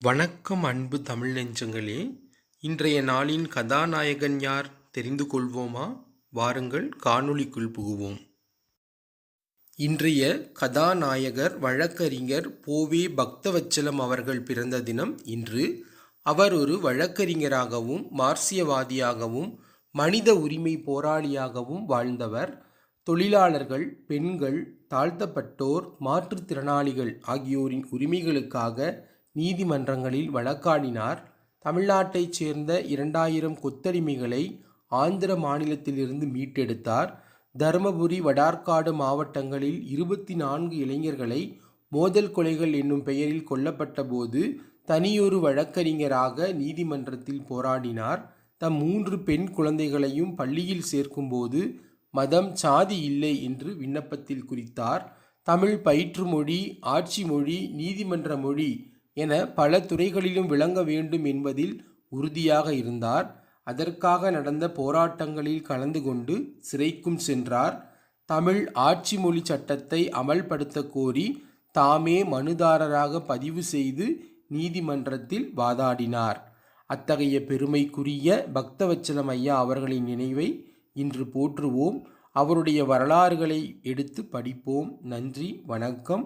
வணக்கம் அன்பு தமிழ் நெஞ்சங்களே. இன்றைய நாளின் கதாநாயகன் யார் தெரிந்து கொள்வோமா? வாருங்கள் காணொளிக்குள் புகுவோம். இன்றைய கதாநாயகர் வழக்கறிஞர் போவே பக்தவச்சலம் அவர்கள் பிறந்த தினம் இன்று. அவர் ஒரு வழக்கறிஞராகவும் மார்க்சியவாதியாகவும் மனித உரிமை போராளியாகவும் வாழ்ந்தவர். தொழிலாளர்கள், பெண்கள், தாழ்த்தப்பட்டோர், மாற்றுத்திறனாளிகள் ஆகியோரின் உரிமைகளுக்காக நீதிமன்றங்களில் வழக்காடினார். தமிழ்நாட்டைச் சேர்ந்த 2000 கொத்தடிமைகளை ஆந்திர மாநிலத்திலிருந்து மீட்டெடுத்தார். தருமபுரி, வடார்காடு மாவட்டங்களில் 24 இளைஞர்களை மோதல் கொலைகள் என்னும் பெயரில் கொல்லப்பட்ட போது தனியொரு வழக்கறிஞராக நீதிமன்றத்தில் போராடினார். தம் 3 பெண் குழந்தைகளையும் பள்ளியில் சேர்க்கும்போது மதம், சாதி இல்லை என்று விண்ணப்பத்தில் குறித்தார். தமிழ் பயிற்று மொழி, ஆட்சி மொழி, நீதிமன்ற மொழி என பல துறைகளிலும் விளங்க வேண்டும் என்பதில் உறுதியாக இருந்தார். அதற்காக நடந்த போராட்டங்களில் கலந்து கொண்டு சிறைக்கும் சென்றார். தமிழ் ஆட்சி மொழி சட்டத்தை அமல்படுத்த கோரி தாமே மனுதாரராக பதிவு செய்து நீதிமன்றத்தில் வாதாடினார். அத்தகைய பெருமைக்குரிய பக்தவச்சலம் ஐயா அவர்களின் நினைவை இன்று போற்றுவோம். அவருடைய வரலாறுகளை எடுத்து படிப்போம். நன்றி, வணக்கம்.